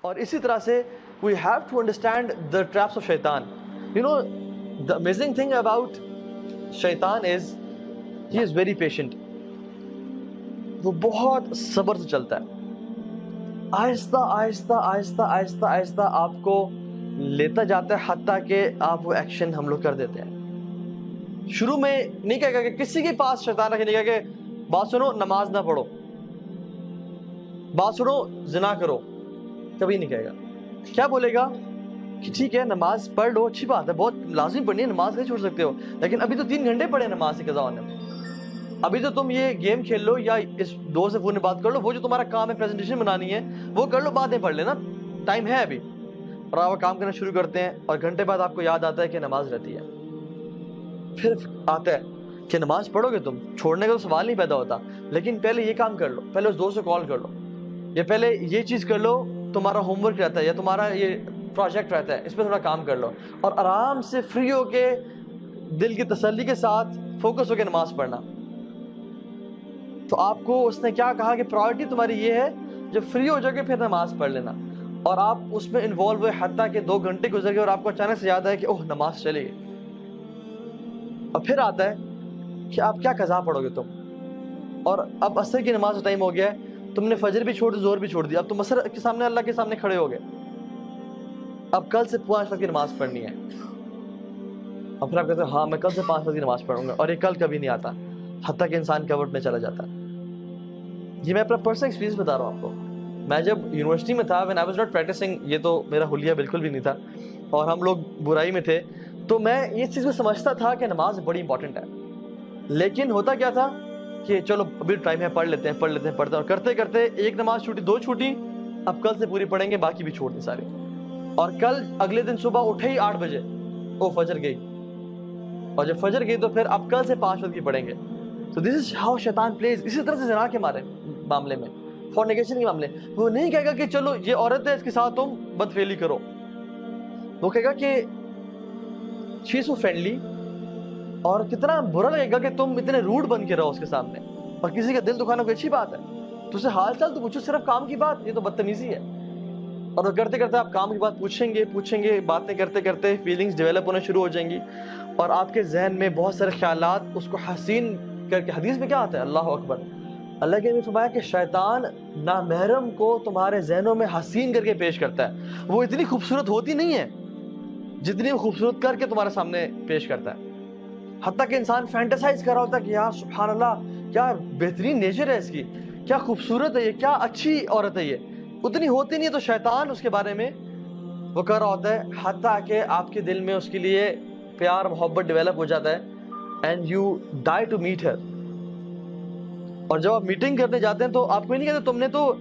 اور اسی طرح سے we have to understand the traps of shaitan. You know, the amazing thing about shaitan is he is very patient. وہ بہت صبر سے چلتا ہے. آہستہ آہستہ آہستہ آہستہ آہستہ آپ کو لیتا جاتا ہے حتیٰ کہ آپ وہ ایکشن ہم لوگ کر دیتے ہیں. شروع میں نہیں کہے گا کہ کسی کے پاس شیطان رکھے، نہیں کہے کہ بات سنو نماز نہ پڑھو، بات سنو زنا کرو، کبھی نہیں کہے گا. کیا بولے گا کہ ٹھیک ہے نماز پڑھ لو، اچھی بات ہے، بہت لازمی پڑھنی ہے، نماز نہیں چھوڑ سکتے ہو، لیکن ابھی تو 3 گھنٹے پڑھے نماز سے قضا ہونے میں. ابھی تو تم یہ گیم کھیل لو یا اس دوست سے فون میں بات کر لو، وہ جو تمہارا کام ہے پریزنٹیشن بنانی ہے وہ کر لو، بعد میں پڑھ لینا، ٹائم ہے ابھی. اور آپ کام کرنا شروع کرتے ہیں اور گھنٹے بعد آپ کو یاد آتا ہے کہ نماز رہتی ہے. پھر آتا ہے کہ نماز پڑھو گے تم، چھوڑنے کا تو سوال نہیں پیدا ہوتا، لیکن پہلے یہ کام کر لو، پہلے اس دوست سے کال کر لو، یا پہلے یہ چیز کر لو، تمہارا ہوم ورک رہتا ہے یا تمہارا یہ پروجیکٹ رہتا ہے، اس پہ تھوڑا کام کر لو، اور آرام سے فری ہو کے دل کی تسلی کے ساتھ فوکس ہو کے نماز پڑھنا. تو آپ کو اس نے کیا کہا کہ پرائورٹی تمہاری یہ ہے، جب فری ہو جاؤ گے پھر نماز پڑھ لینا. اور آپ اس میں انوالو ہوئے حتیٰ کہ 2 گھنٹے گزر گئے اور آپ کو اچانک سے یاد آئے کہ اوہ نماز چلی گئی. اور پھر آتا ہے کہ آپ کیا قضا پڑھو گے تم، اور اب عصر کی نماز کا ٹائم ہو گیا ہے، تم نے فجر بھی چھوڑ دی، ظہر بھی چھوڑ دی، اب تم عصر کے سامنے اللہ کے سامنے کھڑے ہو گئے، اب کل سے 5 وقت کی نماز پڑھنی ہے. اور پھر آپ کہتے ہیں ہاں میں کل سے 5 وقت کی نماز پڑھوں گا، اور یہ کل کبھی نہیں آتا حتیٰ کہ انسان کورٹ میں چلا جاتا ہے. یہ میں اپنا پرسنل ایکسپیرینس بتا رہا ہوں آپ کو. میں جب یونیورسٹی میں تھا when I was not practicing، یہ تو میرا حلیہ بالکل بھی نہیں تھا اور ہم لوگ برائی میں تھے، تو میں یہ چیز میں سمجھتا تھا کہ نماز بڑی امپورٹنٹ ہے. لیکن ہوتا کیا تھا کہ چلو ابھی ٹائم ہے، پڑھ لیتے ہیں پڑھتے ہیں، اور کرتے کرتے 1 نماز چھوٹی، 2 چھوٹی، اب کل سے پوری پڑھیں گے، باقی بھی چھوڑ دی ساری. اور کل اگلے دن صبح اٹھے ہی 8 بجے، وہ فجر گئی، اور جب فجر گئی تو پھر اب کل سے 5 وقت کی پڑھیں گے. تو دس از ہاؤ شیطان پلیز. اسی طرح سے زنا کے معاملے میں، فورنیکیشن کے معاملے، وہ نہیں کہے گا کہ چلو یہ عورت ہے اس کے ساتھ تم بدفعلی کرو، وہ کہے گا کہ شی از سو فرینڈلی، اور کتنا برا لگے گا کہ تم اتنے روڈ بن کے رہو اس کے سامنے، اور کسی کا دل دکھانا کوئی اچھی بات ہے. تو اسے حال چال تو پوچھو، صرف کام کی بات، یہ تو بدتمیزی ہے. اور وہ کرتے کرتے آپ کام کی بات پوچھیں گے، باتیں کرتے کرتے فیلنگز ڈیولپ ہونا شروع ہو جائیں گی، اور آپ کے ذہن میں بہت سارے خیالات اس کو حسین کر کے. حدیث میں کیا آتا ہے، اللہ اکبر، اللہ کے نے فرمایا کہ شیطان نامحرم کو تمہارے ذہنوں میں حسین کر کے پیش کرتا ہے. وہ اتنی خوبصورت ہوتی نہیں ہے جتنی وہ خوبصورت کر کے تمہارے سامنے پیش کرتا ہے. حتیٰ کہ انسان فینٹیسائز کر رہا ہوتا ہے کہ یار سبحان اللہ کیا بہترین نیچر ہے اس کی، کیا خوبصورت ہے یہ، کیا اچھی عورت ہے یہ، اتنی ہوتی نہیں ہے. تو شیطان اس کے بارے میں وہ کر رہا ہوتا ہے حتیٰ کہ آپ کے دل میں اس کے لیے پیار محبت ڈیولپ ہو جاتا ہے، and you die to meet her. اور جب آپ میٹنگ کرنے جاتے ہیں تو آپ کو نہیں کہتے، تم نے تو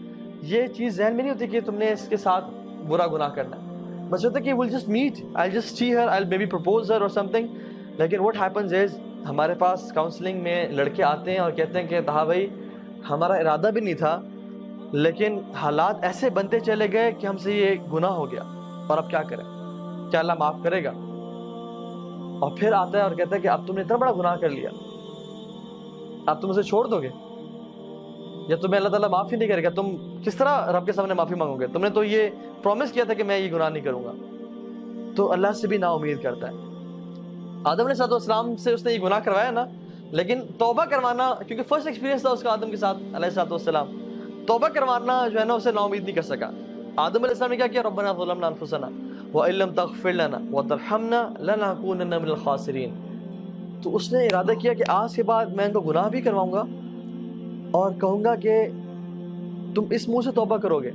یہ چیز ذہن میں نہیں ہوتی کہ تم نے اس کے ساتھ برا گناہ کرنا ہے، بس ہوتا ہے کہ we'll just meet, I'll just see her, I'll maybe propose her or something. لیکن what happens is ہمارے پاس کاؤنسلنگ میں لڑکے آتے ہیں اور کہتے ہیں کہ ہاں بھائی ہمارا ارادہ بھی نہیں تھا، لیکن حالات ایسے بنتے چلے گئے کہ ہم سے یہ گناہ ہو گیا، اور اب کیا کریں، کیا اللہ معاف کرے گا؟ اور پھر آتا ہے اور کہتا ہے کہ اب تم نے اتنا بڑا گناہ کر لیا، اب تم اسے چھوڑ دو گے یا تمہیں اللہ تعالیٰ معاف ہی نہیں کرے گا؟ تم کس طرح رب کے سامنے معافی مانگو گے؟ تم نے تو یہ پرومس کیا تھا کہ میں یہ گناہ نہیں کروں گا. تو اللہ سے بھی نا امید کرتا ہے. آدم علیہ السلام سے اس نے یہ گناہ کروایا نا، لیکن توبہ کروانا، کیونکہ فرسٹ ایکسپیرینس تھا اس کا آدم کے ساتھ علیہ السلام، توبہ کروانا جو ہے نا اسے نا امید نہیں کر سکا. آدم علیہ السلام نے کیا کیا، ربنا ظلمنا انفسنا وان لم تغفر لنا وترحمنا لنکونن من الخاسرین. تو اس نے ارادہ کیا کہ آج کے بعد میں ان کو گناہ بھی کرواؤں گا اور کہوں گا کہ تم اس منہ سے توبہ کرو گے.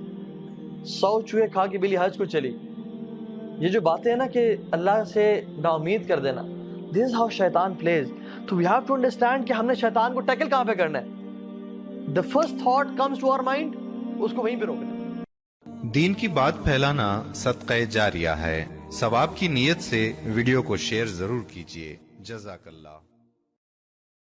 100 چوہے کھا کے بلی حج کو چلی. یہ جو باتیں ہیں نا کہ اللہ سے نا امید کر دینا، this is how شیطان plays. تو we have to understand کہ ہم نے شیطان کو ٹیکل کہاں پہ کرنا ہے. the first thought comes to our mind، اس کو وہیں پہ روکنا ہے. دین کی بات پھیلانا صدقہ جاریہ ہے. ثواب کی نیت سے ویڈیو کو شیئر ضرور کیجیے. جزاک اللہ.